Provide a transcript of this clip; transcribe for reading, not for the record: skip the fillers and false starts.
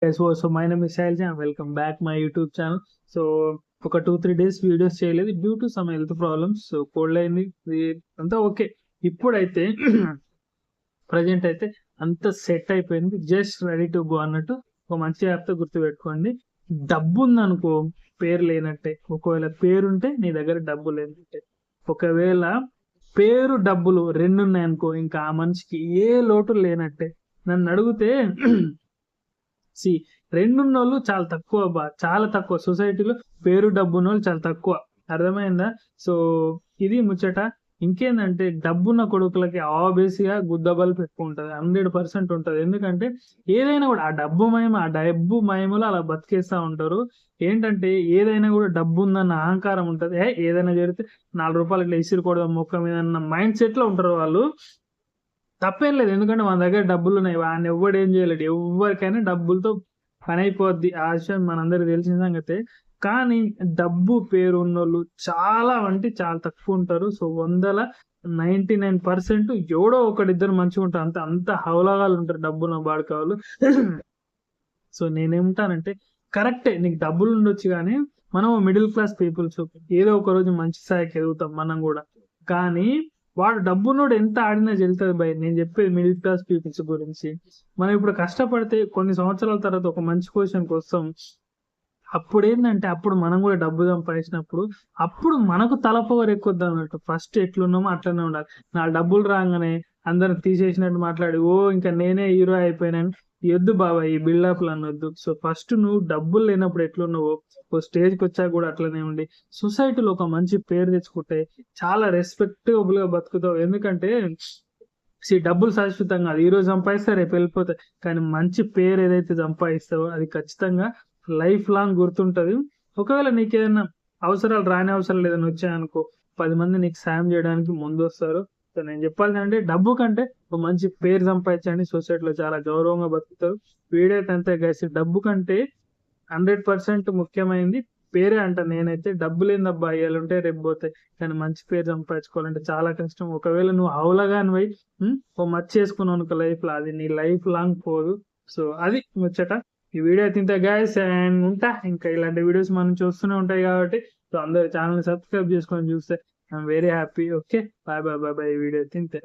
So my name is Shailaja and welcome back my YouTube channel. So ఒక 2-3 days videos చేయలేదు due to some health problems. So cold అయింది, ఇది అంతా okay. ఇప్పుడైతే present అయితే అంత సెట్ అయిపోయింది, జస్ట్ రెడీ టు గో అన్నట్టు. ఒక మంచి యాప్తో గుర్తుపెట్టుకోండి, డబ్బు ఉందనుకో పేరు లేనట్టే. ఒకవేళ పేరుంటే నీ దగ్గర డబ్బు లేనట్టే. ఒకవేళ పేరు డబ్బులు రెండు ఉన్నాయనుకో ఇంకా ఆ మనిషికి ఏ లోటు లేనట్టే. నన్ను అడిగితే సి రెండున్నోళ్ళు చాలా తక్కువ చాలా తక్కువ. సొసైటీలో పేరు డబ్బు ఉన్నోళ్ళు చాలా తక్కువ. అర్థమైందా? సో ఇది ముచ్చట. ఇంకేందంటే డబ్బున్న కొడుకులకి ఆబ్వియస్గా గుద్దబలు పెట్టుకుంటది, 100% ఉంటది. ఎందుకంటే ఏదైనా కూడా ఆ డబ్బు మహిమలో అలా బతికేస్తా ఉంటారు. ఏంటంటే ఏదైనా కూడా డబ్బు ఉందన్న అహంకారం ఉంటది. ఏదైనా జరిగితే 4 రూపాయలు ఇట్లా ఇసిరికూడదు మొక్క మీద అన్న మైండ్ సెట్ లో ఉంటారు వాళ్ళు. తప్పేం లేదు, ఎందుకంటే మన దగ్గర డబ్బులు ఉన్నాయి, వాడిని ఎవ్వడు ఏం చేయలేడు. ఎవరికైనా డబ్బులతో పని అయిపోద్ది, ఆ విషయం మనందరికి తెలిసిన సంగతే. కానీ డబ్బు పేరు ఉన్నోళ్ళు చాలా అంటే చాలా తక్కువ ఉంటారు. సో 99% ఎవడో ఒకడిద్దరు మంచిగా ఉంటారు, అంత హౌలగాలు ఉంటారు డబ్బున్న బాడకాలు. సో నేనేమంటానంటే కరెక్టే, నీకు డబ్బులు ఉండొచ్చు కానీ మనం మిడిల్ క్లాస్ పీపుల్స్, ఏదో ఒక రోజు మంచి స్థాయికి ఎదుగుతాం మనం కూడా. కానీ వాడు డబ్బున్నోడు ఎంత ఆడినా చెల్తుంది భయ్. నేను చెప్పేది మిడిల్ క్లాస్ పీపుల్స్ గురించి. మనం ఇప్పుడు కష్టపడితే కొన్ని సంవత్సరాల తర్వాత ఒక మంచి పొజిషన్కి వస్తాం. అప్పుడు ఏంటంటే అప్పుడు మనం కూడా డబ్బు సంపాదించినప్పుడు అప్పుడు మనకు తలపవర్ ఎక్కువద్దు అన్నట్టు. ఫస్ట్ ఎట్లున్నామో అట్లనే ఉండాలి. నా డబ్బులు రాగానే అందరిని తీసేసినట్టు మాట్లాడి ఇంకా నేనే హీరో అయిపోయినాను వద్దు బాబా, ఈ బిల్డప్లు అనొద్దు. సో ఫస్ట్ నువ్వు డబ్బులు లేనప్పుడు ఎట్లున్నావో ఓ స్టేజ్కి వచ్చాక కూడా అట్లనే ఉండి సొసైటీలో ఒక మంచి పేరు తెచ్చుకుంటే చాలా రెస్పెక్టబుల్ గా బతుకుతావు. ఎందుకంటే డబ్బులు శాశ్వతంగా అది ఈ రోజు సంపాదిస్తే రేపు వెళ్ళిపోతాయి, కానీ మంచి పేరు ఏదైతే సంపాదిస్తావో అది ఖచ్చితంగా లైఫ్ లాంగ్ గుర్తుంటది. ఒకవేళ నీకేదైనా అవసరాలు రాని అవసరాలు ఏదైనా వచ్చాయనుకో 10 మంది నీకు సాయం చేయడానికి ముందు వస్తారు. సో నేను చెప్పాలి అంటే డబ్బు కంటే ఒక మంచి పేరు సంపాదించండి, సొసైటీలో చాలా గౌరవంగా బతుకుతారు. వీడైతే అంతే గైస్, డబ్బు కంటే 100% ముఖ్యమైనది పేరే అంట. నేనైతే డబ్బు లేదబ్బా ఇవాళ ఉంటే రేపు పోతాయి, కానీ మంచి పేరు సంపాదించుకోవాలంటే చాలా కష్టం. ఒకవేళ నువ్వు అవులగాని ఓ మర్చి చేసుకున్నావు అనుకో లైఫ్ లో, అది నీ లైఫ్ లాంగ్ పోదు. సో అది ముచ్చట. ఈ వీడియో అయితే ఇంత గైస్, అండ్ ఉంటా ఇంకా ఇలాంటి వీడియోస్ మనం చూస్తూనే ఉంటాయి కాబట్టి. సో అందరు ఛానల్ సబ్స్క్రైబ్ చేసుకొని చూస్తే I'm very happy. Okay, bye bye bye bye. ఈ వీడియో అయితే ఇంతే.